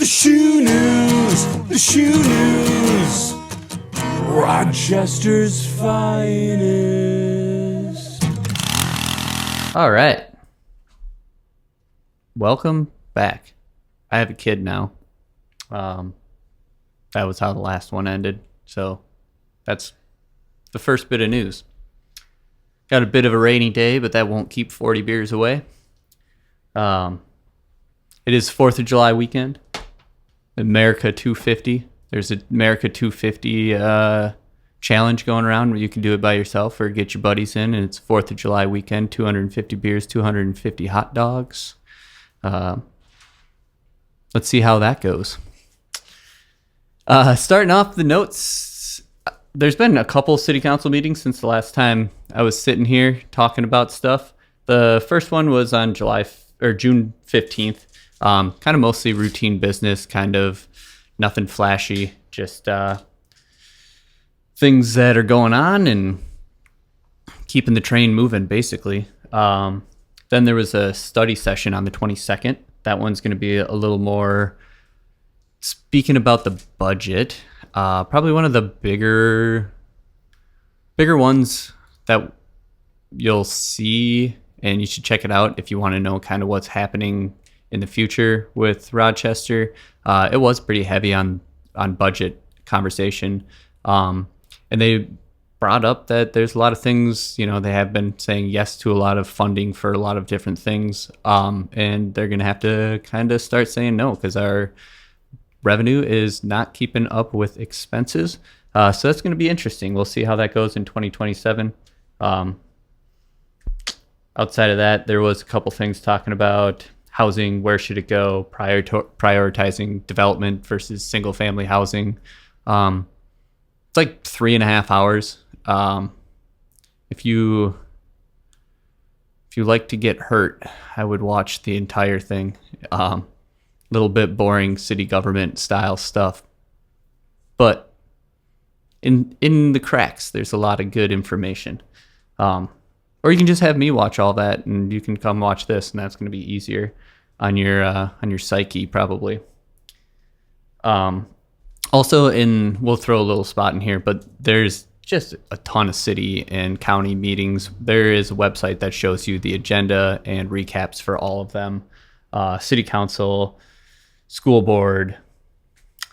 The shoe news, the shoe news, Rochester's finest. All right. Welcome back. I have a kid now. That was how the last one ended. So that's the first bit of news. Got a bit of a rainy day, but that won't keep 40 beers away. It is 4th of July weekend. America 250. There's an America 250 challenge going around where you can do it by yourself or get your buddies in, and it's 4th of July weekend. 250 beers, 250 hot dogs. Let's see how that goes. Starting off the notes, there's been a couple city council meetings since the last time I was sitting here talking about stuff. The first one was on June 15th. Kind of mostly routine business, kind of nothing flashy, just things that are going on and keeping the train moving, basically. Then there was a study session on the 22nd. That one's going to be a little more speaking about the budget. Probably one of the bigger ones that you'll see, and you should check it out if you want to know kind of what's happening in the future with Rochester. It was pretty heavy on budget conversation. And they brought up that there's a lot of things, they have been saying yes to a lot of funding for a lot of different things. And they're going to have to kind of start saying no because our revenue is not keeping up with expenses. So that's going to be interesting. We'll see how that goes in 2027. Outside of that, there was a couple things talking about housing, where should it go, prioritizing development versus single family housing. It's like 3.5 hours. If you like to get hurt, I would watch the entire thing. Little bit boring city government style stuff, but in the cracks, there's a lot of good information. Or you can just have me watch all that, and you can come watch this, and that's going to be easier on your psyche, probably. Also, we'll throw a little spot in here, but there's just a ton of city and county meetings. There is a website that shows you the agenda and recaps for all of them. City council, school board,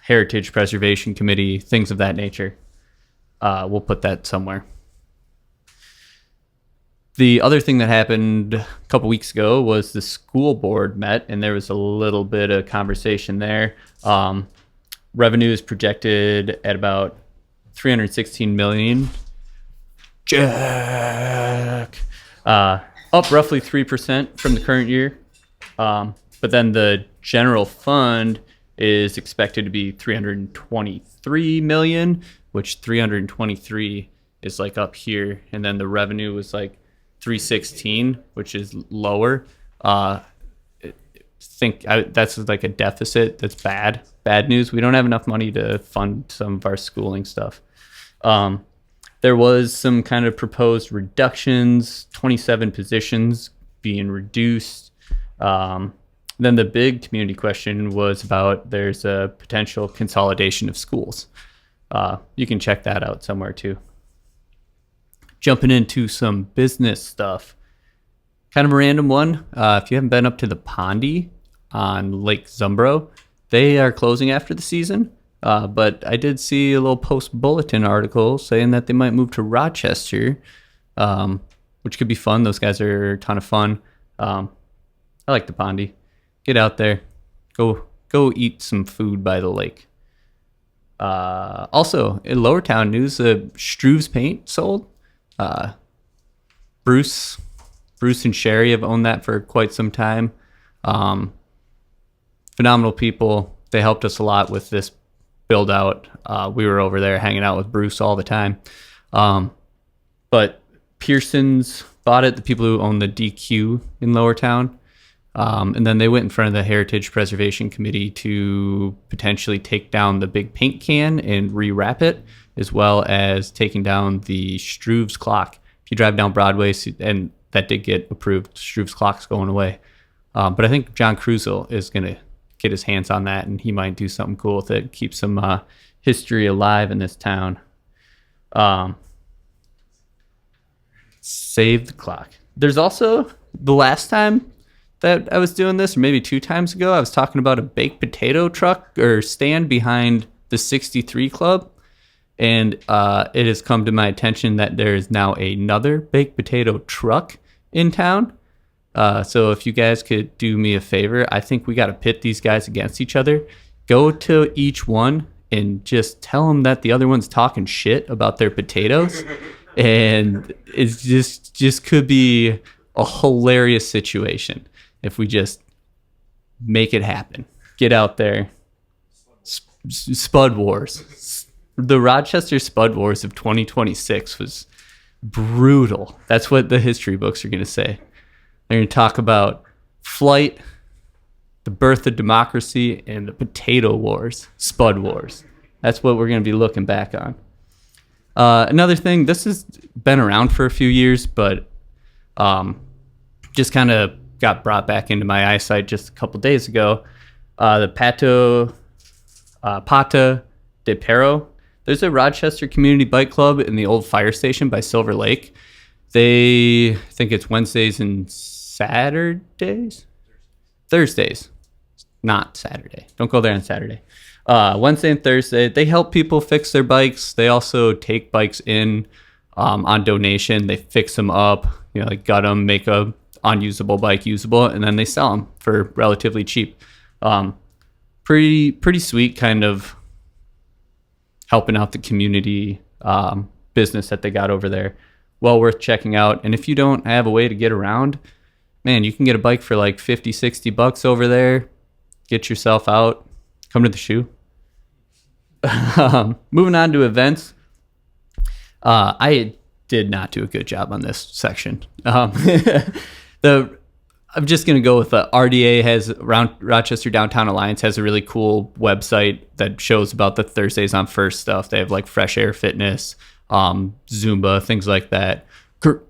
heritage preservation committee, things of that nature. We'll put that somewhere. The other thing that happened a couple weeks ago was the school board met, and there was a little bit of conversation there. Revenue is projected at about $316 million. Jack! Up roughly 3% from the current year. But then the general fund is expected to be $323 million, which 323 is like up here. And then the revenue was like 316, which is lower. That's like a deficit. That's bad news. We don't have enough money to fund some of our schooling stuff. There was some kind of proposed reductions, 27 positions being reduced. Then the big community question was about there's a potential consolidation of schools. You can check that out somewhere too. Jumping into some business stuff. Kind of a random one. If you haven't been up to the Pondy on Lake Zumbro, they are closing after the season. But I did see a little Post-Bulletin article saying that they might move to Rochester, which could be fun. Those guys are a ton of fun. I like the Pondy. Get out there. Go eat some food by the lake. Also, in Lower Town news, Struve's paint sold. Bruce and Sherry have owned that for quite some time. Phenomenal people. They helped us a lot with this build out. We were over there hanging out with Bruce all the time. But Pearson's bought it, the people who own the DQ in Lower Town. And then they went in front of the Heritage Preservation Committee to potentially take down the big paint can and rewrap it, as well as taking down the Struve's clock. If you drive down Broadway, and that did get approved, Struve's clock's going away. But I think John Cruzel is going to get his hands on that, and he might do something cool with it, keep some history alive in this town. Save the clock. There's also, the last time that I was doing this, or maybe 2 times ago, I was talking about a baked potato truck or stand behind the 63 Club. And it has come to my attention that there is now another baked potato truck in town. So if you guys could do me a favor, I think we got to pit these guys against each other. Go to each one and just tell them that the other one's talking shit about their potatoes. And it's just could be a hilarious situation if we just make it happen. Get out there. Spud Wars. The Rochester Spud Wars of 2026 was brutal. That's what the history books are going to say. They're going to talk about flight, the birth of democracy, and the potato wars, Spud Wars. That's what we're going to be looking back on. Another thing, this has been around for a few years, but just kind of got brought back into my eyesight just a couple days ago. The Pata de Perro. There's a Rochester Community Bike Club in the old fire station by Silver Lake. They think it's Wednesdays and Saturdays? Thursdays, not Saturday. Don't go there on Saturday. Wednesday and Thursday, they help people fix their bikes. They also take bikes in on donation. They fix them up, like gut them, make a unusable bike usable, and then they sell them for relatively cheap. Pretty sweet, kind of helping out the community business that they got over there. Well worth checking out. And if you don't have a way to get around, man, you can get a bike for like $50-$60 over there. Get yourself out. Come to the shoe. Moving on to events. I did not do a good job on this section. I'm just going to go with RDA has Rochester Downtown Alliance has a really cool website that shows about the Thursdays on First stuff. They have like fresh air fitness, Zumba, things like that. Kurt.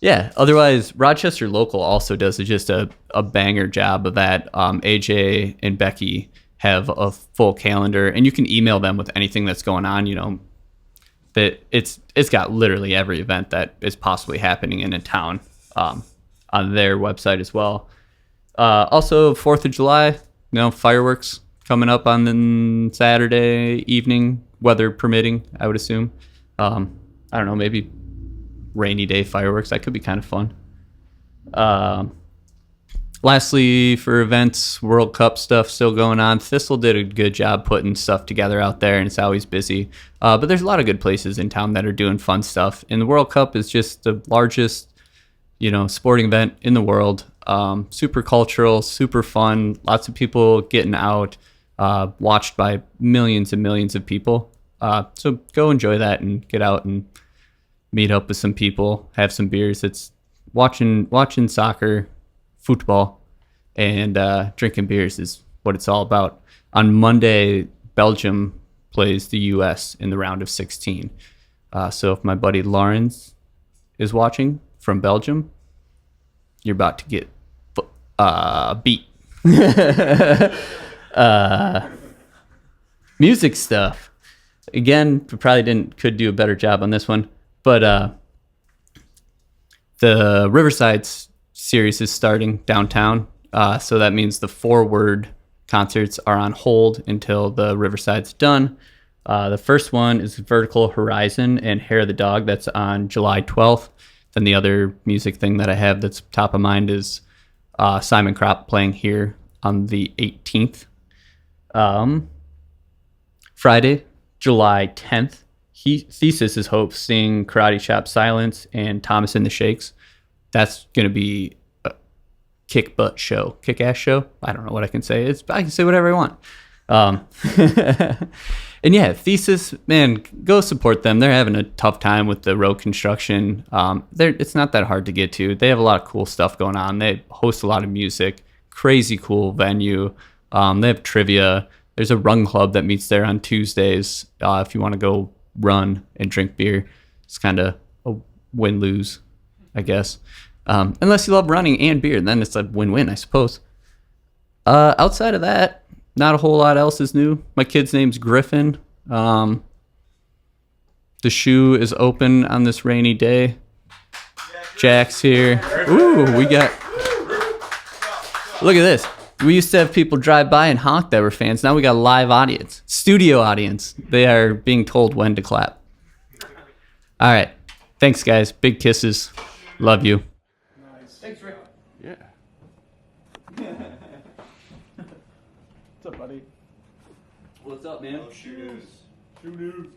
Yeah. Otherwise, Rochester Local also does just a banger job of that. AJ and Becky have a full calendar, and you can email them with anything that's going on. That it's got literally every event that is possibly happening in a town on their website as well. Also, 4th of July, fireworks coming up on the Saturday evening, weather permitting, I would assume. I don't know, maybe rainy day fireworks. That could be kind of fun. Lastly, for events, World Cup stuff still going on. Thistle did a good job putting stuff together out there, and it's always busy. But there's a lot of good places in town that are doing fun stuff. And the World Cup is just the largest, sporting event in the world. Super cultural, super fun. Lots of people getting out, watched by millions and millions of people. So go enjoy that and get out and meet up with some people, have some beers. It's watching soccer, football, and drinking beers is what it's all about. On Monday, Belgium plays the U.S. in the round of 16. So if my buddy Lawrence is watching from Belgium, you're about to get beat. Music stuff. Again, we probably could do a better job on this one, but the Riverside series is starting downtown. So that means the Forward concerts are on hold until the Riverside's done. The first one is Vertical Horizon and Hair of the Dog. That's on July 12th. Then the other music thing that I have that's top of mind is Simon Kropp playing here on the 18th. Friday, July 10th, Thesis is hosting Karate Chop Silence and Thomas and the Shakes. That's going to be a kick-ass show. I don't know what I can say. I can say whatever I want. And yeah, Thesis, man, go support them. They're having a tough time with the road construction. It's not that hard to get to. They have a lot of cool stuff going on. They host a lot of music. Crazy cool venue. They have trivia. There's a run club that meets there on Tuesdays if you want to go run and drink beer. It's kind of a win lose, I guess. Unless you love running and beer, then it's a win-win, I suppose. Outside of that, not a whole lot else is new. My kid's name's Griffin. The shoe is open on this rainy day. Jack's here. Ooh, we got... Look at this. We used to have people drive by and honk that were fans. Now we got a live audience. Studio audience. They are being told when to clap. All right. Thanks, guys. Big kisses. Love you. Nice. Thanks, Rick. Yeah. What's up, buddy? What's up, man? Shoe news. Shoe news.